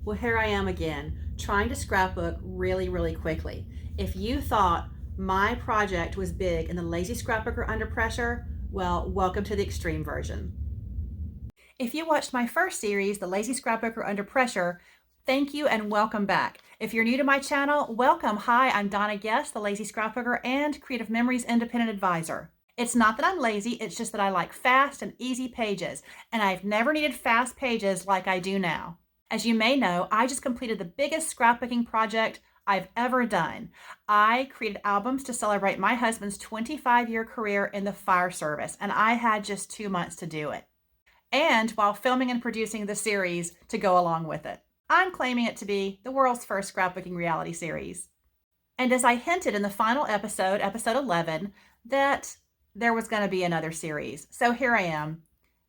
Well, here I am again, trying to scrapbook really, really quickly. If you thought my project was big in the Lazy Scrapbooker Under Pressure, well, welcome to the extreme version. If you watched my first series, The Lazy Scrapbooker Under Pressure, thank you and welcome back. If you're new to my channel, welcome. Hi, I'm Donna Guest, the Lazy Scrapbooker and Creative Memories Independent Advisor. It's not that I'm lazy, it's just that I like fast and easy pages, and I've never needed fast pages like I do now. As you may know, I just completed the biggest scrapbooking project I've ever done. I created albums to celebrate my husband's 25-year career in the fire service, and I had just 2 months to do it. And while filming and producing the series to go along with it. I'm claiming it to be the world's first scrapbooking reality series. And as I hinted in the final episode, episode 11, that there was going to be another series. So here I am.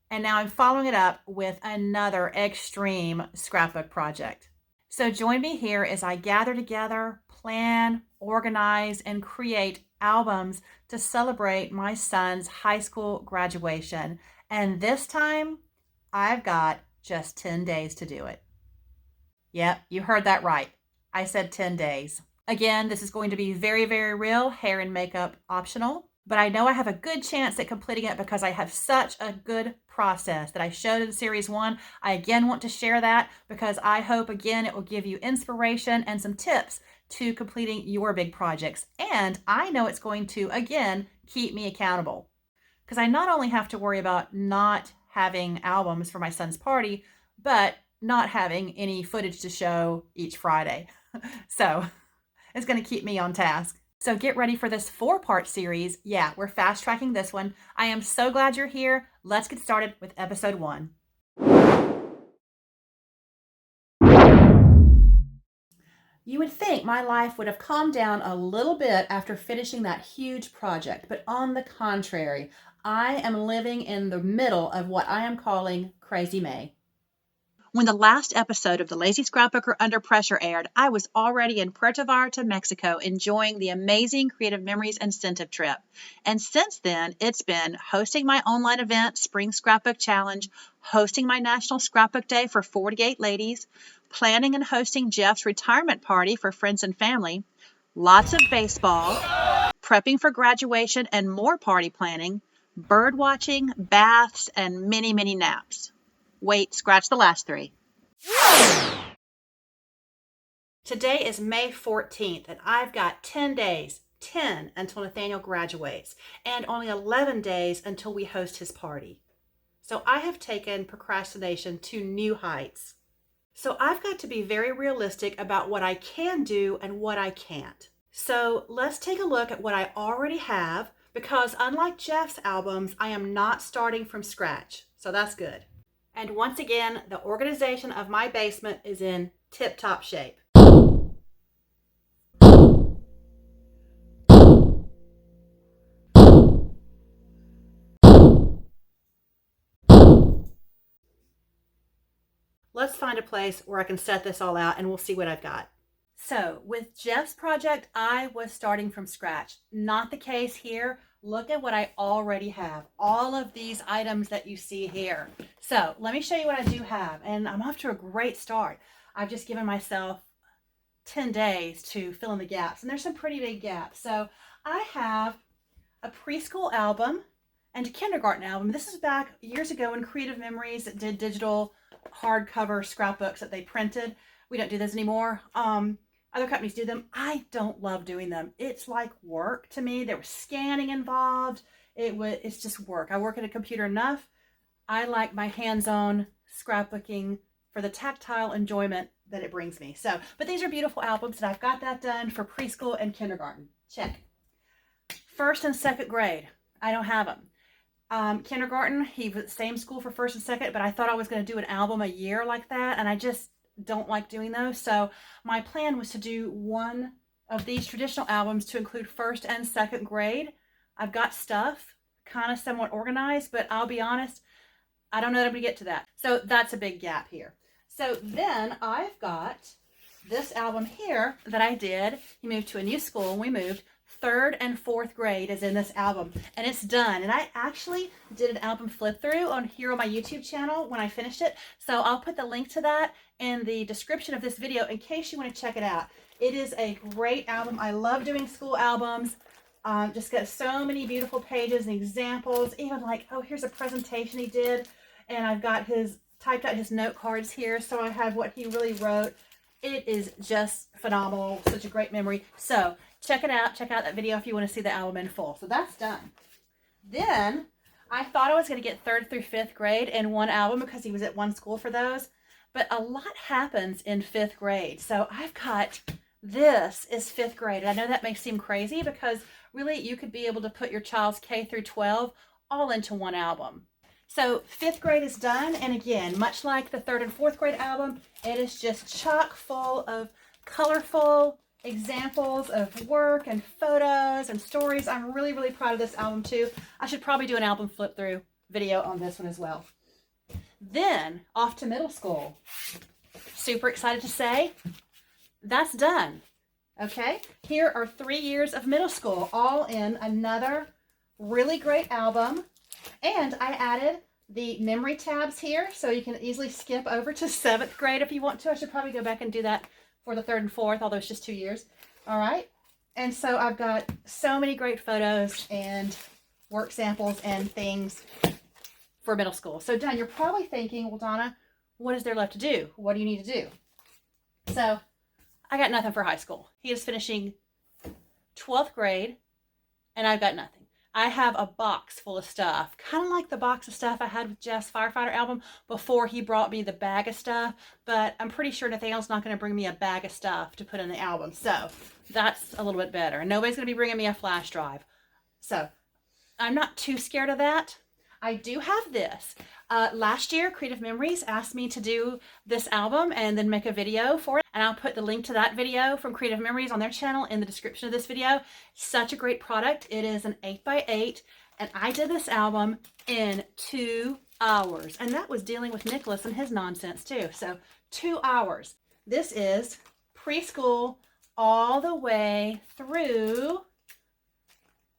And now I'm following it up with another extreme scrapbook project. So join me here as I gather together, plan, organize, and create albums to celebrate my son's high school graduation. And this time, I've got just 10 days to do it. Yep, you heard that right. I said 10 days. Again, this is going to be very, very real, hair and makeup optional. But I know I have a good chance at completing it because I have such a good process that I showed in series 1. I again want to share that because I hope again it will give you inspiration and some tips to completing your big projects. And I know it's going to again keep me accountable because I not only have to worry about not having albums for my son's party, but not having any footage to show each Friday. So it's going to keep me on task. So get ready for this 4-part series. Yeah, we're fast tracking this one. I am so glad you're here. Let's get started with episode 1. You would think my life would have calmed down a little bit after finishing that huge project, but on the contrary, I am living in the middle of what I am calling Crazy May. When the last episode of The Lazy Scrapbooker Under Pressure aired, I was already in Puerto Vallarta, Mexico, enjoying the amazing Creative Memories incentive trip. And since then, it's been hosting my online event, Spring Scrapbook Challenge, hosting my National Scrapbook Day for 48 ladies, planning and hosting Jeff's retirement party for friends and family, lots of baseball, prepping for graduation and more party planning, bird watching, baths, and many, many naps. Wait, scratch the last 3. Today is May 14th, and I've got 10 days, 10 until Nathaniel graduates, and only 11 days until we host his party. So I have taken procrastination to new heights. So I've got to be very realistic about what I can do and what I can't. So let's take a look at what I already have, because unlike Jeff's albums, I am not starting from scratch. So that's good. And once again, the organization of my basement is in tip-top shape. Let's find a place where I can set this all out and we'll see what I've got. So with Jeff's project, I was starting from scratch. Not the case here. Look at what I already have. All of these items that you see here. So let me show you what I do have. And I'm off to a great start. I've just given myself 10 days to fill in the gaps. And there's some pretty big gaps. So I have a preschool album and a kindergarten album. This is back years ago when Creative Memories did digital hardcover scrapbooks that they printed. We don't do this anymore. Other companies do them. I don't love doing them. It's like work to me. There was scanning involved. It's just work. I work at a computer enough. I like my hands-on scrapbooking for the tactile enjoyment that it brings me. So, but these are beautiful albums, and I've got that done for preschool and kindergarten. Check. First and second grade, I don't have them. Kindergarten, he was same school for first and second, but I thought I was going to do an album a year like that, and I just don't like doing those. So my plan was to do one of these traditional albums to include first and second grade. I've got stuff kind of somewhat organized, but I'll be honest, I don't know that I'm going to get to that. So that's a big gap here. So then I've got this album here that I did. He moved to a new school and we moved third and fourth grade is in this album, and it's done. And I actually did an album flip through on my YouTube channel when I finished it. So I'll put the link to that in the description of this video in case you want to check it out. It is a great album. I love doing school albums. Just got so many beautiful pages and examples, even like, oh, here's a presentation he did. And I've got typed out his note cards here. So I have what he really wrote. It is just phenomenal. Such a great memory. So check it out. Check out that video if you want to see the album in full. So that's done. Then I thought I was going to get 3rd through 5th grade in one album because he was at one school for those. But a lot happens in 5th grade. So I've got, this is 5th grade. And I know that may seem crazy because really you could be able to put your child's K through 12 all into one album. So 5th grade is done, and again, much like the 3rd and 4th grade album, it is just chock full of colorful examples of work and photos and stories. I'm really, really proud of this album too. I should probably do an album flip through video on this one as well. Then off to middle school. Super excited to say that's done. Okay, here are 3 years of middle school, all in another really great album. And I added the memory tabs here, so you can easily skip over to 7th grade if you want to. I should probably go back and do that for the 3rd and 4th, although it's just 2 years. All right. And so I've got so many great photos and work samples and things for middle school. So Don, you're probably thinking, well, Donna, what is there left to do? What do you need to do? So I got nothing for high school. He is finishing 12th grade, and I've got nothing. I have a box full of stuff, kind of like the box of stuff I had with Jeff's Firefighter album before he brought me the bag of stuff, but I'm pretty sure Nathaniel's not going to bring me a bag of stuff to put in the album, so that's a little bit better. And nobody's going to be bringing me a flash drive. So I'm not too scared of that. I do have this. Last year, Creative Memories asked me to do this album and then make a video for it. And I'll put the link to that video from Creative Memories on their channel in the description of this video. Such a great product. It is an 8x8. And I did this album in 2 hours. And that was dealing with Nicholas and his nonsense too. So 2 hours. This is preschool all the way through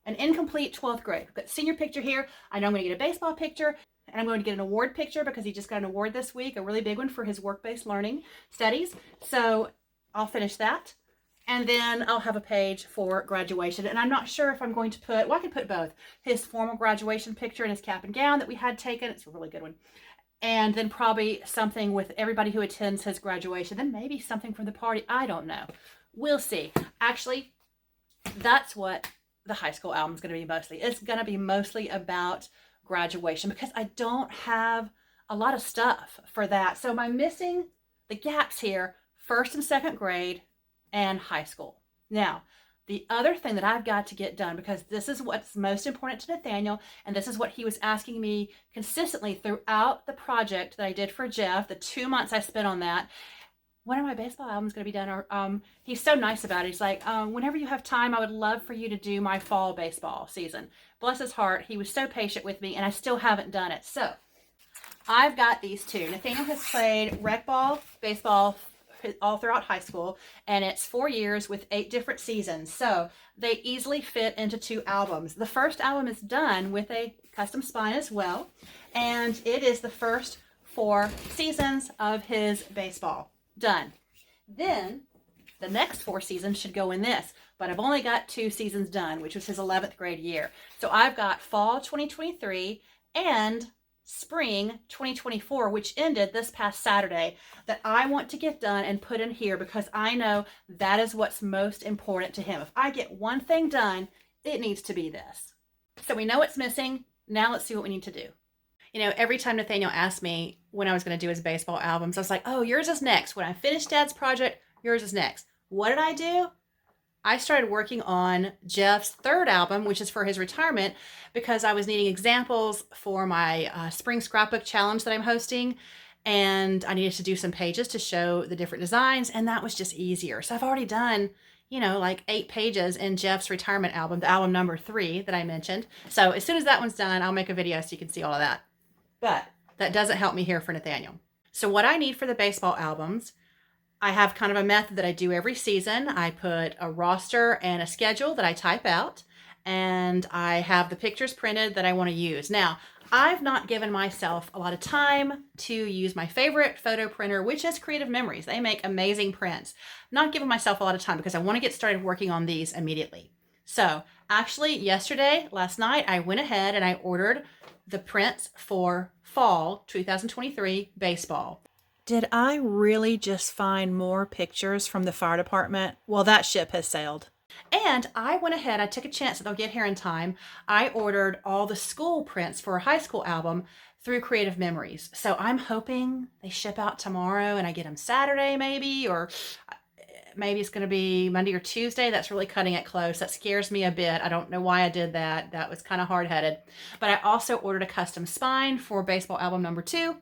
an incomplete 12th grade. I've got senior picture here. I know I'm going to get a baseball picture, and I'm going to get an award picture because he just got an award this week, a really big one for his work-based learning studies. So I'll finish that. And then I'll have a page for graduation. And I'm not sure if I'm going to put, well, I could put both. His formal graduation picture and his cap and gown that we had taken. It's a really good one. And then probably something with everybody who attends his graduation. Then maybe something from the party. I don't know. We'll see. Actually, that's what the high school album is going to be mostly. It's going to be mostly about graduation because I don't have a lot of stuff for that. So I'm missing the gaps here, 1st and 2nd grade and high school. Now, the other thing that I've got to get done, because this is what's most important to Nathaniel, and this is what he was asking me consistently throughout the project that I did for Jeff, the 2 months I spent on that. When are my baseball albums going to be done? Or he's so nice about it. He's like, whenever you have time, I would love for you to do my fall baseball season. Bless his heart. He was so patient with me, and I still haven't done it. So I've got these two. Nathaniel has played rec ball, baseball, all throughout high school, and it's 4 years with 8 different seasons. So they easily fit into 2 albums. The first album is done with a custom spine as well, and it is the first 4 seasons of his baseball. Done. Then the next 4 seasons should go in this, but I've only got 2 seasons done, which was his 11th grade year. So I've got fall 2023 and spring 2024, which ended this past Saturday, that I want to get done and put in here because I know that is what's most important to him. If I get one thing done, it needs to be this. So we know what's missing. Now let's see what we need to do. You know, every time Nathaniel asked me when I was going to do his baseball albums, I was like, oh, yours is next. When I finish Dad's project, yours is next. What did I do? I started working on Jeff's 3rd album, which is for his retirement, because I was needing examples for my spring scrapbook challenge that I'm hosting. And I needed to do some pages to show the different designs. And that was just easier. So I've already done, you know, like 8 pages in Jeff's retirement album, the album number 3 that I mentioned. So as soon as that one's done, I'll make a video so you can see all of that. But that doesn't help me here for Nathaniel. So what I need for the baseball albums, I have kind of a method that I do every season. I put a roster and a schedule that I type out, and I have the pictures printed that I want to use. Now, I've not given myself a lot of time to use my favorite photo printer, which is Creative Memories. They make amazing prints. Not giving myself a lot of time because I want to get started working on these immediately. So actually last night, I went ahead and I ordered the prints for fall 2023 baseball. Did I really just find more pictures from the fire department? Well, that ship has sailed. And I went ahead, I took a chance that they'll get here in time. I ordered all the school prints for a high school album through Creative Memories. So I'm hoping they ship out tomorrow and I get them Saturday maybe, or maybe it's going to be Monday or Tuesday. That's really cutting it close. That scares me a bit. I don't know why I did that. That was kind of hard-headed. But I also ordered a custom spine for baseball album number 2.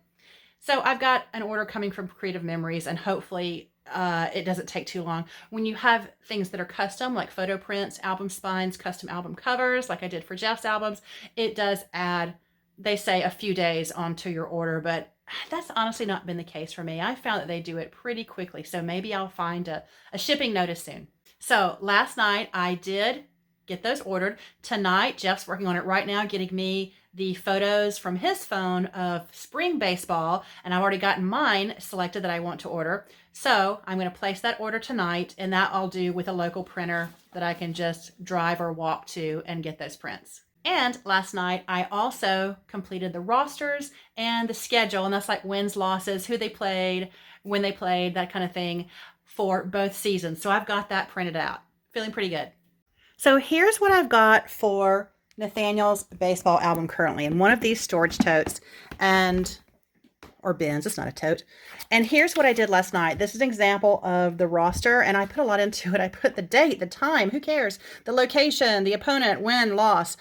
So I've got an order coming from Creative Memories, and hopefully it doesn't take too long. When you have things that are custom, like photo prints, album spines, custom album covers, like I did for Jeff's albums, it does add, they say, a few days onto your order, but that's honestly not been the case for me. I found that they do it pretty quickly, so maybe I'll find a shipping notice soon. So last night I did get those ordered. Tonight, Jeff's working on it right now, getting me the photos from his phone of spring baseball, and I've already gotten mine selected that I want to order. So I'm going to place that order tonight, and that I'll do with a local printer that I can just drive or walk to and get those prints. And last night, I also completed the rosters and the schedule, and that's like wins, losses, who they played, when they played, that kind of thing for both seasons. So I've got that printed out. Feeling pretty good. So here's what I've got for Nathaniel's baseball album currently in one of these storage totes or bins. It's not a tote. And here's what I did last night. This is an example of the roster, and I put a lot into it. I put the date, the time, who cares, the location, the opponent, win, loss.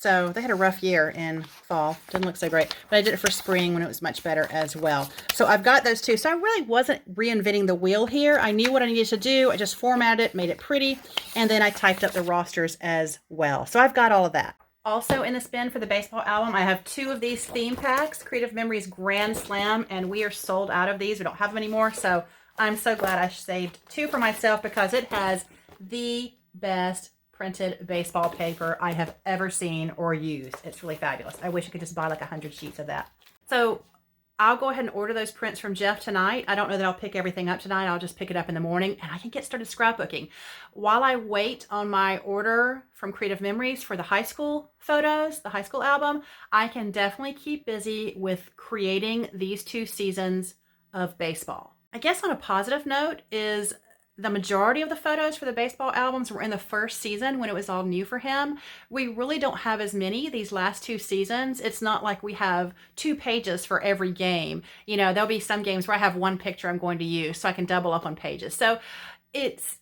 So they had a rough year in fall. Didn't look so great. But I did it for spring when it was much better as well. So I've got those two. So I really wasn't reinventing the wheel here. I knew what I needed to do. I just formatted it, made it pretty, and then I typed up the rosters as well. So I've got all of that. Also in this bin for the baseball album, I have 2 of these theme packs, Creative Memories Grand Slam, and we are sold out of these. We don't have them anymore. So I'm so glad I saved 2 for myself because it has the best printed baseball paper I have ever seen or used. It's really fabulous. I wish I could just buy like 100 sheets of that. So I'll go ahead and order those prints from Jeff tonight. I don't know that I'll pick everything up tonight. I'll just pick it up in the morning and I can get started scrapbooking. While I wait on my order from Creative Memories for the high school photos, the high school album, I can definitely keep busy with creating these 2 seasons of baseball. I guess on a positive note is the majority of the photos for the baseball albums were in the first season when it was all new for him. We really don't have as many these last 2 seasons. It's not like we have 2 pages for every game. You know, there'll be some games where I have 1 picture I'm going to use so I can double up on pages. So it's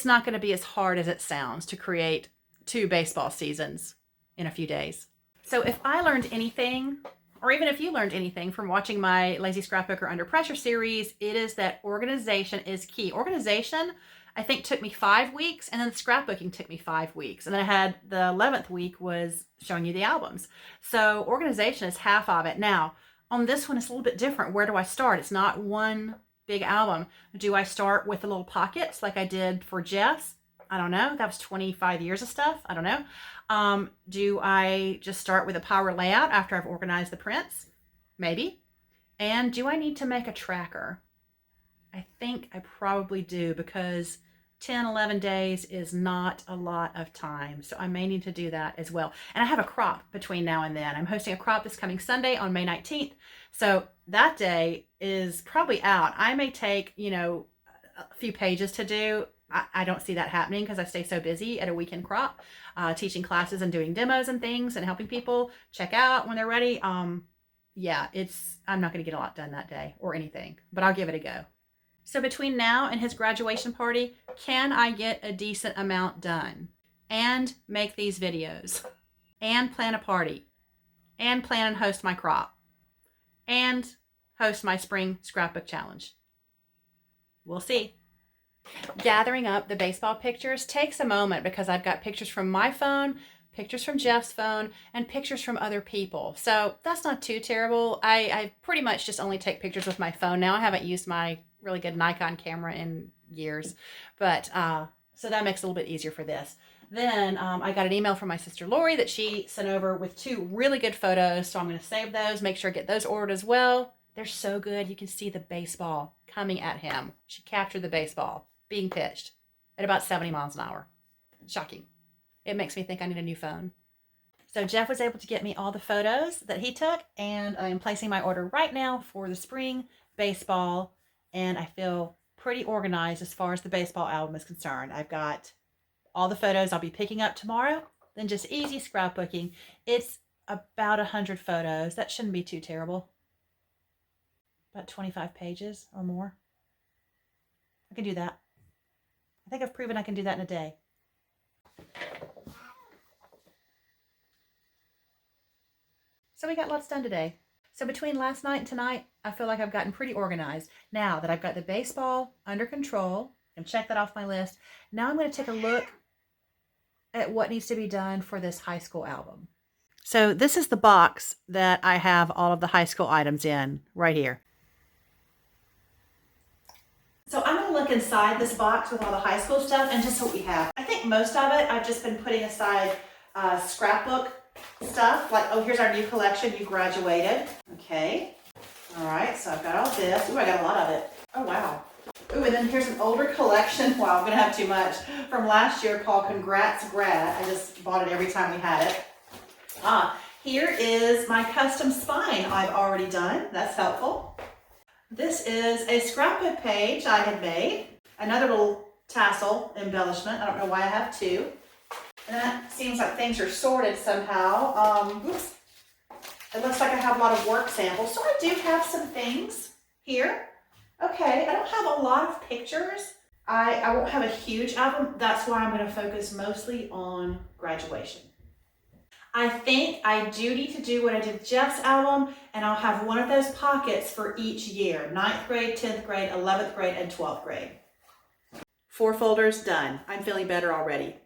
not going to be as hard as it sounds to create 2 baseball seasons in a few days. So if I learned anything, or even if you learned anything from watching my Lazy Scrapbooker Under Pressure series, it is that organization is key. Organization, I think, took me 5 weeks, and then scrapbooking took me 5 weeks. And then I had the 11th week was showing you the albums. So organization is half of it. Now, on this one, it's a little bit different. Where do I start? It's not one big album. Do I start with the little pockets like I did for Jeff's? I don't know. That was 25 years of stuff. I don't know. Do I just start with a power layout after I've organized the prints? Maybe. And do I need to make a tracker? I think I probably do because 10, 11 days is not a lot of time. So I may need to do that as well. And I have a crop between now and then. I'm hosting a crop this coming Sunday on May 19th. So that day is probably out. I may take, a few pages to do. I don't see that happening because I stay so busy at a weekend crop, teaching classes and doing demos and things and helping people check out when they're ready. I'm not going to get a lot done that day or anything, but I'll give it a go. So between now and his graduation party, can I get a decent amount done and make these videos and plan a party and plan and host my crop and host my spring scrapbook challenge? We'll see. Gathering up the baseball pictures takes a moment because I've got pictures from my phone, pictures from Jeff's phone, and pictures from other people. So that's not too terrible. I pretty much just only take pictures with my phone now. I haven't used my really good Nikon camera in years, but so that makes it a little bit easier for this. Then I got an email from my sister Lori that she sent over with 2 really good photos. So I'm going to save those, make sure I get those ordered as well. They're so good. You can see the baseball coming at him. She captured the baseball being pitched at about 70 miles an hour. Shocking. It makes me think I need a new phone. So Jeff was able to get me all the photos that he took, and I'm placing my order right now for the spring baseball, and I feel pretty organized as far as the baseball album is concerned. I've got all the photos I'll be picking up tomorrow, then just easy scrapbooking. It's about 100 photos. That shouldn't be too terrible. About 25 pages or more. I can do that. I think I've proven I can do that in a day. So we got lots done today. So between last night and tonight, I feel like I've gotten pretty organized. Now that I've got the baseball under control, and check that off my list, now I'm going to take a look at what needs to be done for this high school album. So this is the box that I have all of the high school items in right here. So I'm going to look inside this box with all the high school stuff and just what we have. I think most of it I've just been putting aside scrapbook stuff. Like, oh, here's our new collection. You graduated. Okay. All right. So I've got all this. Ooh, I got a lot of it. Oh, wow. Ooh, and then here's an older collection. Wow, I'm going to have too much. From last year called Congrats Grad. I just bought it every time we had it. Here is my custom spine I've already done. That's helpful. This is a scrapbook page I had made. Another little tassel embellishment. I don't know why I have 2. And that seems like things are sorted somehow. Oops. It looks like I have a lot of work samples. So I do have some things here. Okay, I don't have a lot of pictures. I won't have a huge album. That's why I'm going to focus mostly on graduation. I think I do need to do what I did with Jeff's album, and I'll have one of those pockets for each year. 9th grade, 10th grade, 11th grade, and 12th grade. 4 folders done. I'm feeling better already.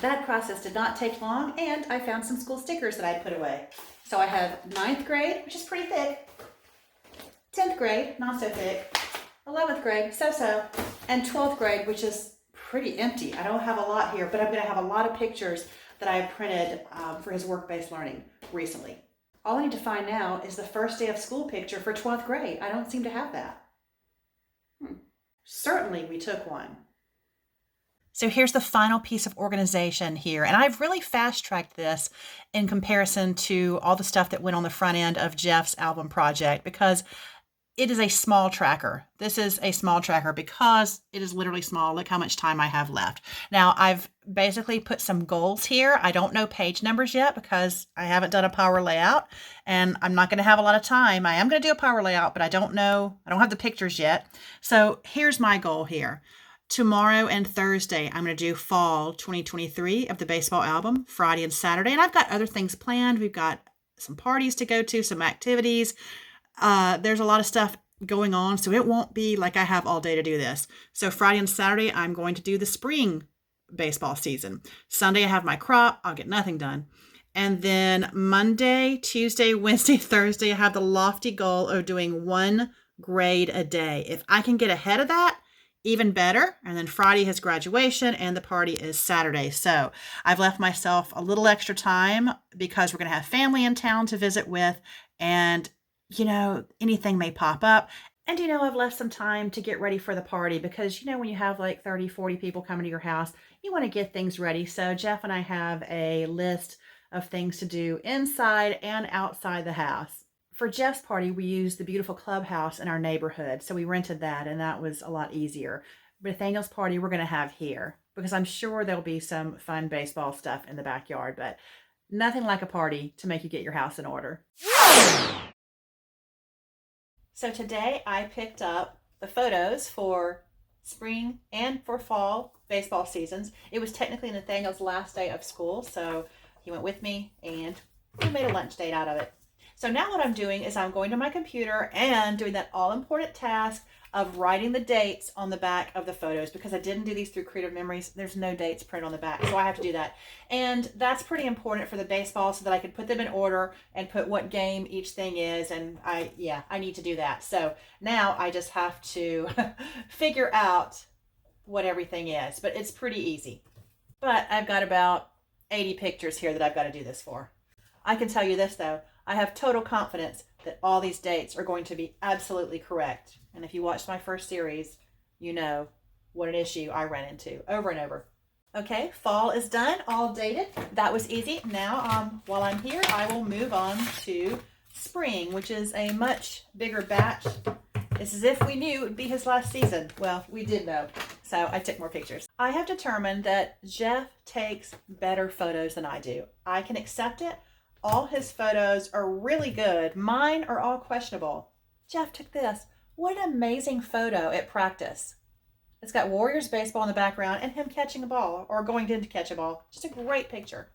That process did not take long, and I found some school stickers that I put away. So I have 9th grade, which is pretty thick, 10th grade, not so thick, 11th grade, so-so, and 12th grade, which is pretty empty. I don't have a lot here, but I'm going to have a lot of pictures that I printed for his work-based learning recently. All I need to find now is the first day of school picture for 12th grade. I don't seem to have that. Certainly we took one. So here's the final piece of organization here. And I've really fast-tracked this in comparison to all the stuff that went on the front end of Jeff's album project, because it is a small tracker. This is a small tracker because it is literally small. Look how much time I have left. Now, I've basically put some goals here. I don't know page numbers yet because I haven't done a power layout, and I'm not going to have a lot of time. I am going to do a power layout, but I don't have the pictures yet. So here's my goal here. Tomorrow and Thursday, I'm going to do fall 2023 of the baseball album, Friday and Saturday. And I've got other things planned. We've got some parties to go to, some activities. There's a lot of stuff going on, so it won't be like I have all day to do this. So Friday and Saturday, I'm going to do the spring baseball season. Sunday, I have my crop. I'll get nothing done. And then Monday, Tuesday, Wednesday, Thursday, I have the lofty goal of doing 1 grade a day. If I can get ahead of that, even better. And then Friday has graduation and the party is Saturday. So I've left myself a little extra time because we're going to have family in town to visit with, and anything may pop up. And, I've left some time to get ready for the party because, when you have like 30, 40 people coming to your house, you want to get things ready. So Jeff and I have a list of things to do inside and outside the house. For Jeff's party, we used the beautiful clubhouse in our neighborhood. So we rented that, and that was a lot easier. But Nathaniel's party, we're going to have here because I'm sure there'll be some fun baseball stuff in the backyard, but nothing like a party to make you get your house in order. So today I picked up the photos for spring and for fall baseball seasons. It was technically Nathaniel's last day of school, so he went with me and we made a lunch date out of it. So now what I'm doing is I'm going to my computer and doing that all important task of writing the dates on the back of the photos, because I didn't do these through Creative Memories. There's no dates printed on the back, so I have to do that. And that's pretty important for the baseball so that I can put them in order and put what game each thing is. And I need to do that. So now I just have to figure out what everything is, but it's pretty easy. But I've got about 80 pictures here that I've got to do this for. I can tell you this though, I have total confidence that all these dates are going to be absolutely correct. And if you watched my first series, you know what an issue I ran into over and over. Okay, fall is done, all dated. That was easy. Now, while I'm here, I will move on to spring, which is a much bigger batch. It's as if we knew it would be his last season. Well, we did know, so I took more pictures. I have determined that Jeff takes better photos than I do. I can accept it. All his photos are really good. Mine are all questionable. Jeff took this. What an amazing photo at practice. It's got Warriors baseball in the background and him catching a ball or going in to catch a ball. Just a great picture.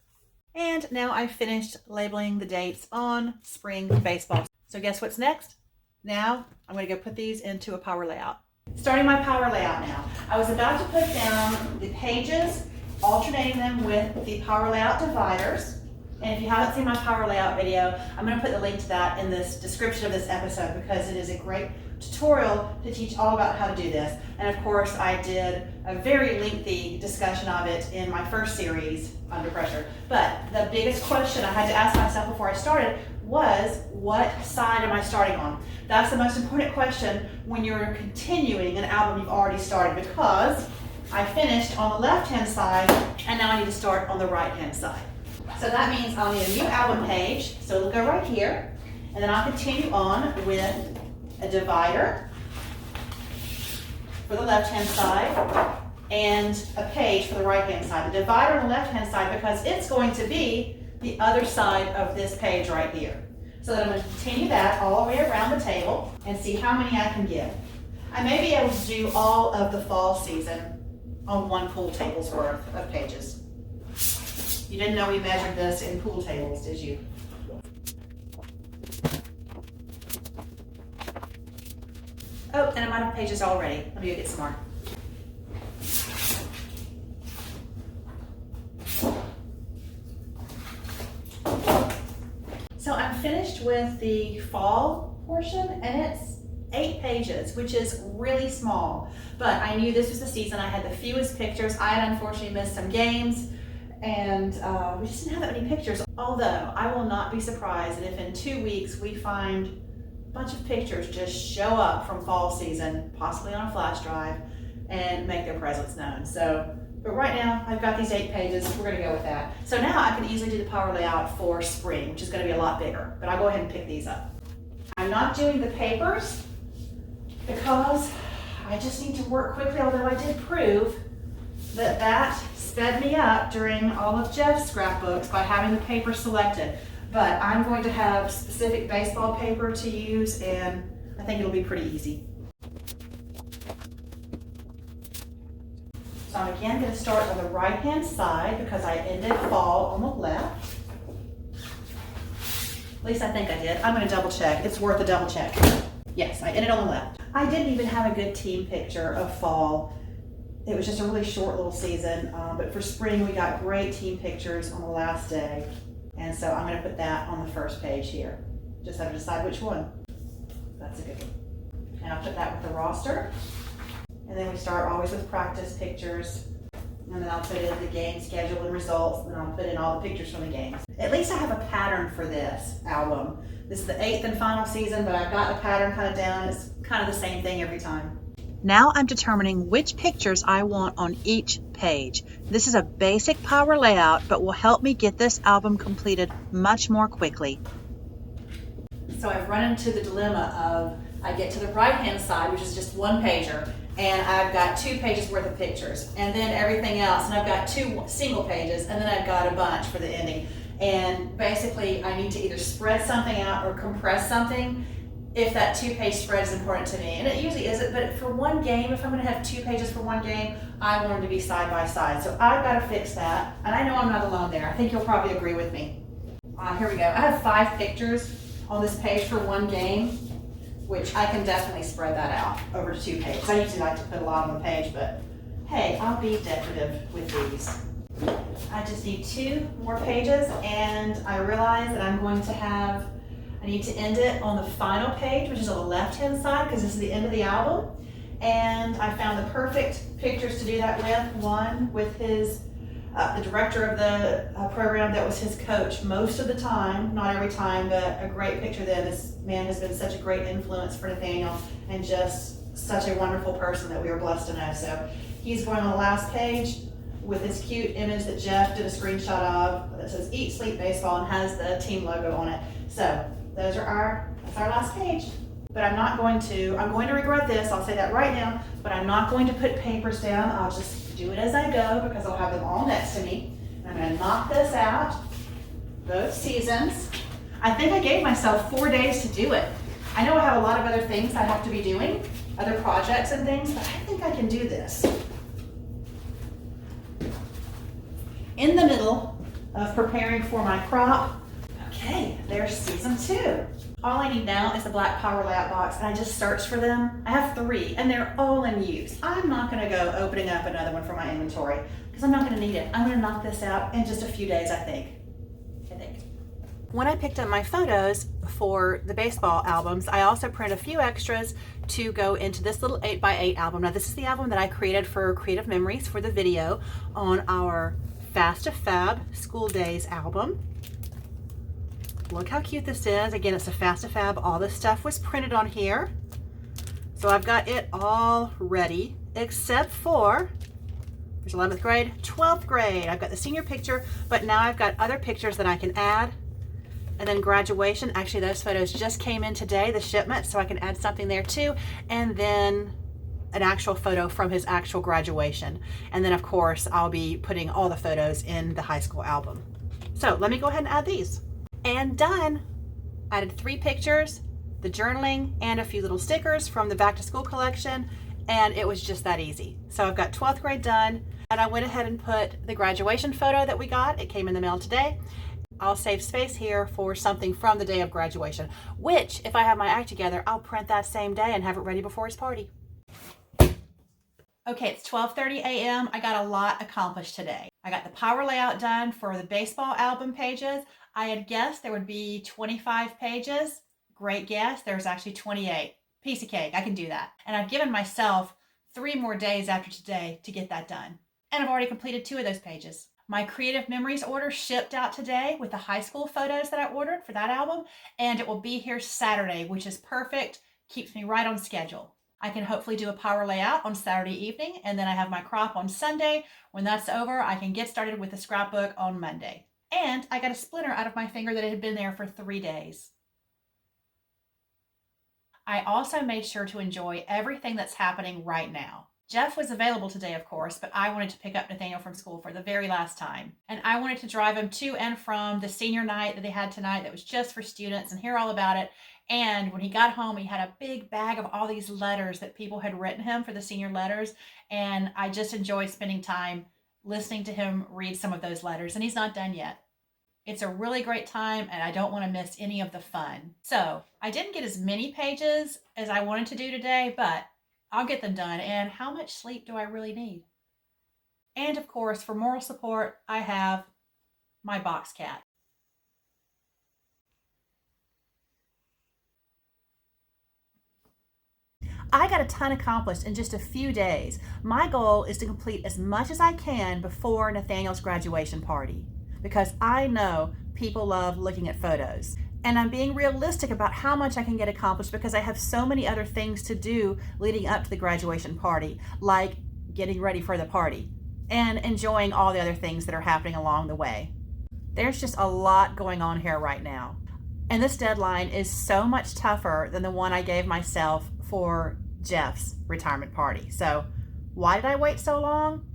And now I've finished labeling the dates on spring baseball. So guess what's next? Now I'm going to go put these into a power layout. Starting my power layout now. I was about to put down the pages, alternating them with the power layout dividers. And if you haven't seen my power layout video, I'm going to put the link to that in this description of this episode, because it is a great tutorial to teach all about how to do this. And of course, I did a very lengthy discussion of it in my first series, Under Pressure. But the biggest question I had to ask myself before I started was, what side am I starting on? That's the most important question when you're continuing an album you've already started, because I finished on the left-hand side and now I need to start on the right-hand side. So that means I'll need a new album page, so it'll go right here, and then I'll continue on with a divider for the left-hand side and a page for the right-hand side. The divider on the left-hand side because it's going to be the other side of this page right here. So then I'm going to continue that all the way around the table and see how many I can get. I may be able to do all of the fall season on one pool table's worth of pages. You didn't know we measured this in pool tables, did you? Oh, and I'm out of pages already. Let me go get some more. So I'm finished with the fall portion, and it's 8 pages, which is really small. But I knew this was the season I had the fewest pictures. I had unfortunately missed some games, and we just didn't have that many pictures. Although I will not be surprised if in 2 weeks we find a bunch of pictures just show up from fall season, possibly on a flash drive, and make their presence known. So, but right now I've got these 8 pages. We're going to go with that. So now I can easily do the power layout for spring, which is going to be a lot bigger. But I'll go ahead and pick these up. I'm not doing the papers because I just need to work quickly. Although I did prove that sped me up during all of Jeff's scrapbooks by having the paper selected. But I'm going to have specific baseball paper to use, and I think it'll be pretty easy. So I'm again going to start on the right-hand side because I ended fall on the left. At least I think I did. I'm going to double check. It's worth a double check. Yes, I ended on the left. I didn't even have a good team picture of fall. It was just a really short little season, but for spring we got great team pictures on the last day. And so I'm going to put that on the first page here. Just have to decide which one. That's a good one. And I'll put that with the roster. And then we start always with practice pictures. And then I'll put in the game schedule and results. And then I'll put in all the pictures from the games. At least I have a pattern for this album. This is the 8th and final season, but I've got the pattern kind of down. It's kind of the same thing every time. Now I'm determining which pictures I want on each page. This is a basic power layout, but will help me get this album completed much more quickly. So I've run into the dilemma of I get to the right-hand side, which is just one pager, and I've got 2 pages worth of pictures, and then everything else, and I've got 2 single pages, and then I've got a bunch for the ending. And basically I need to either spread something out or compress something if that 2-page spread is important to me. And it usually isn't, but for one game, if I'm gonna have 2 pages for one game, I want them to be side by side. So I've gotta fix that. And I know I'm not alone there. I think you'll probably agree with me. Here we go. I have 5 pictures on this page for one game, which I can definitely spread that out over to 2 pages. I usually like to put a lot on the page, but hey, I'll be decorative with these. I just need 2 more pages, and I realize that I need to end it on the final page, which is on the left-hand side, because this is the end of the album. And I found the perfect pictures to do that with. One with his, the director of the program that was his coach most of the time, not every time, but a great picture there. This man has been such a great influence for Nathaniel and just such a wonderful person that we were blessed to know. So he's going on the last page with this cute image that Jeff did a screenshot of that says Eat, Sleep, Baseball and has the team logo on it. So that's our last page. But I'm going to regret this, I'll say that right now, but I'm not going to put papers down. I'll just do it as I go because I'll have them all next to me. And I'm going to knock this out, both seasons. I think I gave myself 4 days to do it. I know I have a lot of other things I have to be doing, other projects and things, but I think I can do this. In the middle of preparing for my crop, okay, there's season 2. All I need now is the black power layout box, and I just searched for them. I have 3, and they're all in use. I'm not gonna go opening up another one for my inventory, because I'm not gonna need it. I'm gonna knock this out in just a few days, I think. When I picked up my photos for the baseball albums, I also printed a few extras to go into this little 8x8 album. Now, this is the album that I created for Creative Memories for the video on our Fast to Fab School Days album. Look how cute this is. Again, it's a Fast to Fab. All this stuff was printed on here. So I've got it all ready, except for, there's 11th grade, 12th grade. I've got the senior picture, but now I've got other pictures that I can add. And then graduation, actually those photos just came in today, the shipment, so I can add something there too. And then an actual photo from his actual graduation. And then of course, I'll be putting all the photos in the high school album. So let me go ahead and add these. And done. Added 3 pictures, the journaling, and a few little stickers from the back to school collection, and it was just that easy. So I've got 12th grade done, and I went ahead and put the graduation photo that we got. It came in the mail today. I'll save space here for something from the day of graduation, which, if I have my act together, I'll print that same day and have it ready before his party. Okay, it's 12:30 a.m. I got a lot accomplished today. I got the power layout done for the baseball album pages. I had guessed there would be 25 pages. Great guess. There's actually 28. Piece of cake. I can do that. And I've given myself 3 more days after today to get that done. And I've already completed 2 of those pages. My Creative Memories order shipped out today with the high school photos that I ordered for that album, and it will be here Saturday, which is perfect. Keeps me right on schedule. I can hopefully do a power layout on Saturday evening, and then I have my crop on Sunday. When that's over, I can get started with the scrapbook on Monday. And I got a splinter out of my finger that had been there for 3 days. I also made sure to enjoy everything that's happening right now. Jeff was available today, of course, but I wanted to pick up Nathaniel from school for the very last time. And I wanted to drive him to and from the senior night that they had tonight that was just for students and hear all about it. And when he got home, he had a big bag of all these letters that people had written him for the senior letters. And I just enjoyed spending time listening to him read some of those letters, and he's not done yet. It's a really great time, and I don't want to miss any of the fun. So I didn't get as many pages as I wanted to do today, but I'll get them done. And how much sleep do I really need? And of course, for moral support, I have my box cat. I got a ton accomplished in just a few days. My goal is to complete as much as I can before Nathaniel's graduation party, because I know people love looking at photos. And I'm being realistic about how much I can get accomplished because I have so many other things to do leading up to the graduation party, like getting ready for the party and enjoying all the other things that are happening along the way. There's just a lot going on here right now. And this deadline is so much tougher than the one I gave myself for Jeff's retirement party. So why did I wait so long?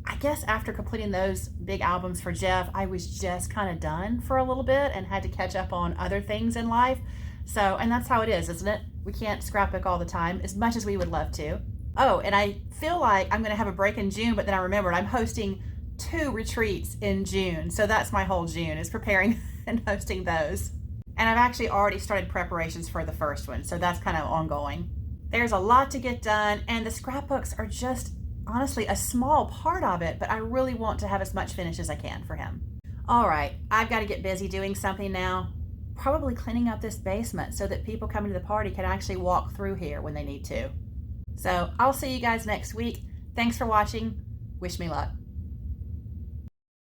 I guess after completing those big albums for Jeff, I was just kind of done for a little bit and had to catch up on other things in life. So, and that's how it is, isn't it? We can't scrapbook all the time as much as we would love to. Oh, and I feel like I'm going to have a break in June, but then I remembered I'm hosting 2 retreats in June. So that's my whole June, is preparing and hosting those. And I've actually already started preparations for the first one, so that's kind of ongoing. There's a lot to get done, and the scrapbooks are just honestly a small part of it, but I really want to have as much finish as I can for him. All right, I've got to get busy doing something now. Probably cleaning up this basement so that people coming to the party can actually walk through here when they need to. So I'll see you guys next week. Thanks for watching. Wish me luck.